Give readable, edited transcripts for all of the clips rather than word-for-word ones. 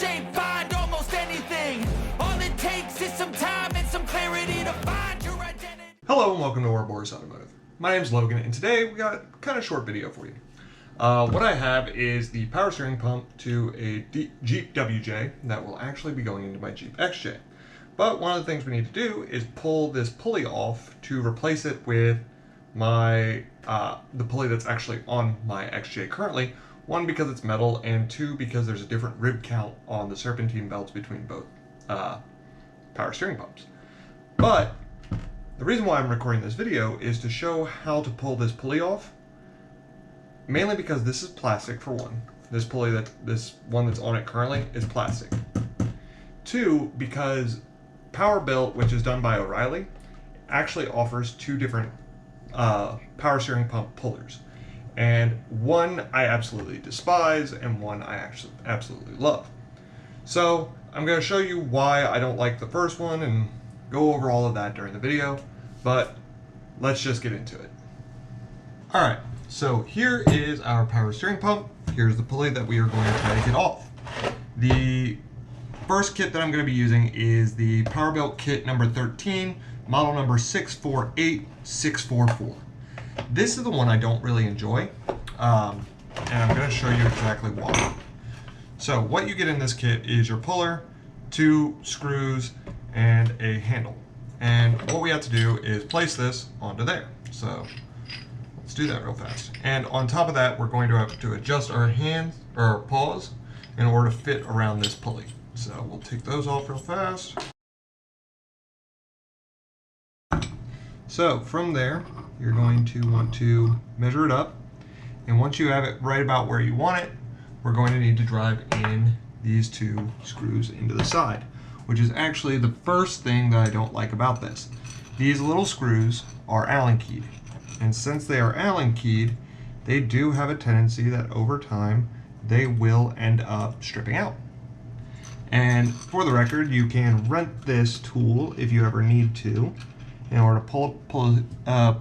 shape, find almost anything. All it takes is some time and some clarity to find your identity. Hello and welcome to Ouroboros Automotive. My name's Logan, and today we got kind of short video for you. What I have is the power steering pump to a Jeep WJ that will actually be going into my Jeep XJ. But one of the things we need to do is pull this pulley off to replace it with my the pulley that's actually on my XJ currently. One, because it's metal, and two, because there's a different rib count on the serpentine belts between both power steering pumps. But the reason why I'm recording this video is to show how to pull this pulley off. Mainly because this is plastic, for one. This pulley, this one that's on it currently, is plastic. Two, because Powerbuilt, which is done by O'Reilly, actually offers two different power steering pump pullers. And one I absolutely despise, and one I actually absolutely love. So I'm going to show you why I don't like the first one and go over all of that during the video, but let's just get into it. Alright, so here is our power steering pump. Here's the pulley that we are going to try to get off. The first kit that I'm going to be using is the Powerbuilt kit number 13, model number 648644. This is the one I don't really enjoy, and I'm going to show you exactly why. So what you get in this kit is your puller, 2 screws, and a handle. And what we have to do is place this onto there. So let's do that real fast. And on top of that, we're going to have to adjust our hands or our paws in order to fit around this pulley. So we'll take those off real fast. So from there, you're going to want to measure it up. And once you have it right about where you want it, we're going to need to drive in these 2 screws into the side, which is actually the first thing that I don't like about this. These little screws are Allen keyed. And since they are Allen keyed, they do have a tendency that over time, they will end up stripping out. And for the record, you can rent this tool if you ever need to in order to pull a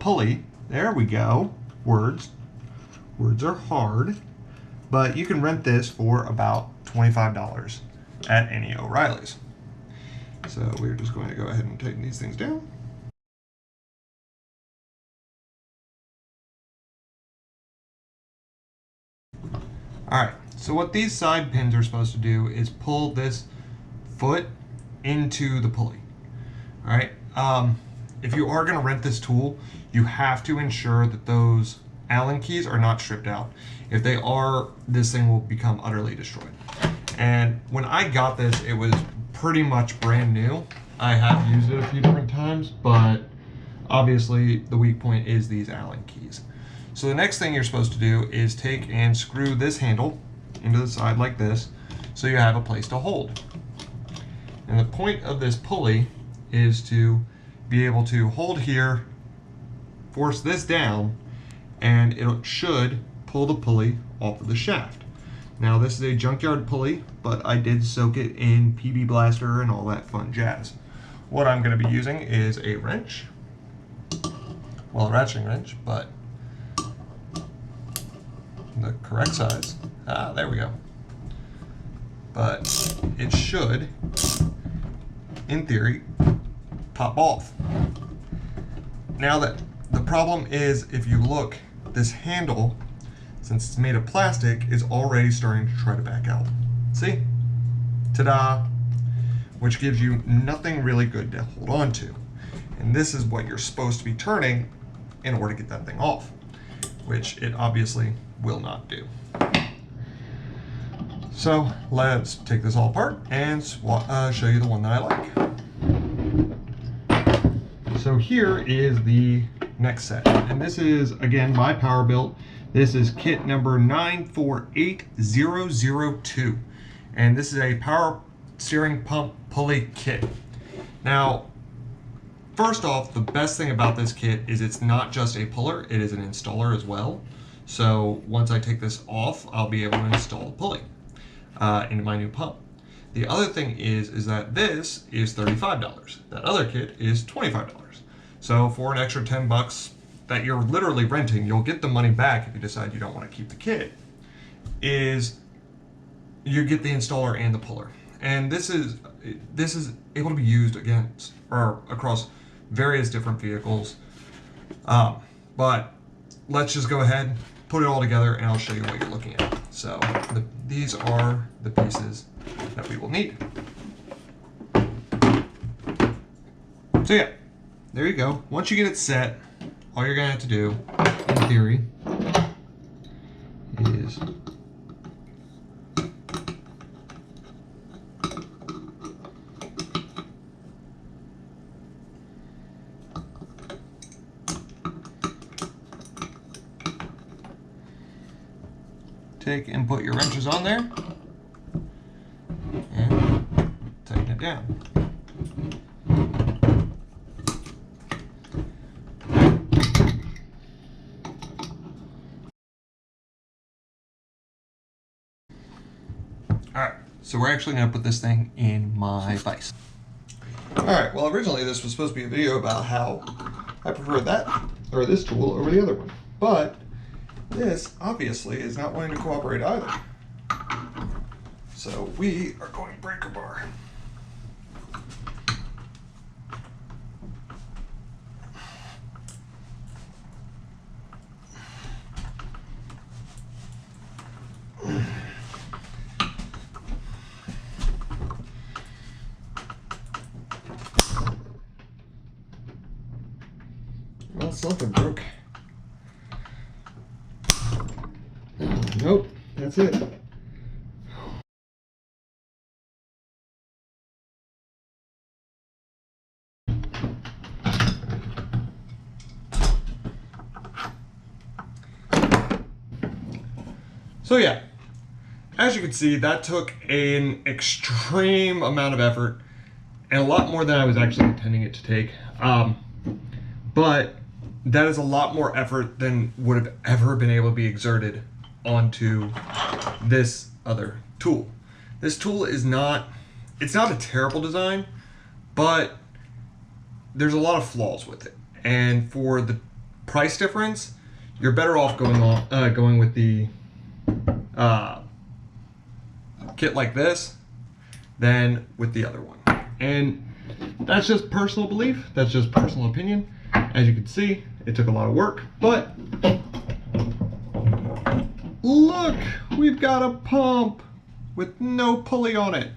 pulley. There we go. Words are hard, but you can rent this for about $25 at any O'Reilly's. So we're just going to go ahead and tighten these things down. Alright, so what these side pins are supposed to do is pull this foot into the pulley. Alright, if you are going to rent this tool, you have to ensure that those Allen keys are not stripped out. If they are, this thing will become utterly destroyed. And when I got this, it was pretty much brand new. I have used it a few different times, but obviously the weak point is these Allen keys. So the next thing you're supposed to do is take and screw this handle into the side like this, so you have a place to hold. And the point of this pulley is to be able to hold here, force this down, and it should pull the pulley off of the shaft. Now this is a junkyard pulley, but I did soak it in PB Blaster and all that fun jazz. What I'm going to be using is a wrench, well, a ratcheting wrench, but the correct size. There we go. But it should, in theory, pop off. Now that the problem is, if you look, this handle, since it's made of plastic, is already starting to try to back out. See? Ta-da! Which gives you nothing really good to hold on to. And this is what you're supposed to be turning in order to get that thing off, which it obviously will not do. So let's take this all apart and show you the one that I like. So here is the next set, and this is again by Powerbuilt. This is kit number 948002, and this is a power steering pump pulley kit. Now, first off, the best thing about this kit is it's not just a puller, it is an installer as well. So once I take this off, I'll be able to install a pulley into my new pump. The other thing is that this is $35. That other kit is $25. So for an extra 10 bucks that you're literally renting, you'll get the money back if you decide you don't want to keep the kit, is you get the installer and the puller. And this is able to be used against or across various different vehicles. But let's just go ahead, put it all together, and I'll show you what you're looking at. So these are the pieces that we will need. So yeah, there you go. Once you get it set, all you're gonna have to do, in theory, is take and put your wrenches on there and tighten it down. Alright, so we're actually going to put this thing in my vise. Alright, well originally this was supposed to be a video about how I prefer that, or this tool, over the other one. But this obviously is not wanting to cooperate either. So we are going to break a bar. Well, something broke. Nope, that's it. So yeah, as you can see, that took an extreme amount of effort and a lot more than I was actually intending it to take. But that is a lot more effort than would have ever been able to be exerted onto this other tool. This tool is not, it's not a terrible design, but there's a lot of flaws with it. And for the price difference, you're better off going with the kit like this than with the other one. And that's just personal belief, that's just personal opinion. As you can see, it took a lot of work, but look, we've got a pump with no pulley on it.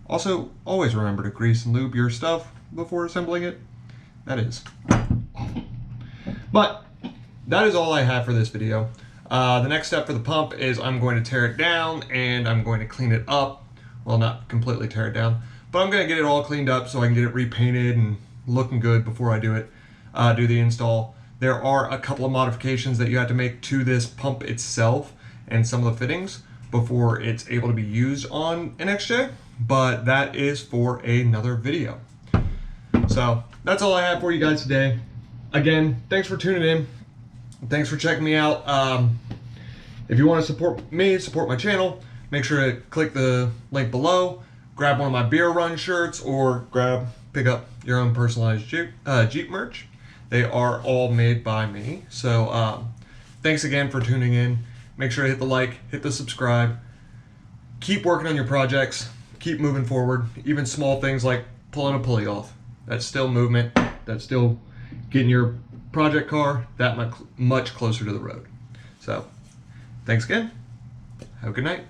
Also, always remember to grease and lube your stuff before assembling it. That is awful. But that is all I have for this video. The next step for the pump is I'm going to tear it down and I'm going to clean it up. Well, not completely tear it down, but I'm going to get it all cleaned up so I can get it repainted and looking good before I do it. Do the install. There are a couple of modifications that you have to make to this pump itself and some of the fittings before it's able to be used on an XJ, but that is for another video. So that's all I have for you guys today. Again, thanks for tuning in. Thanks for checking me out. If you want to support me, support my channel, make sure to click the link below, grab one of my beer run shirts, or pick up your own personalized Jeep merch. They are all made by me. So thanks again for tuning in. Make sure to hit the like, hit the subscribe. Keep working on your projects. Keep moving forward. Even small things like pulling a pulley off. That's still movement. That's still getting your project car that much closer to the road. So thanks again. Have a good night.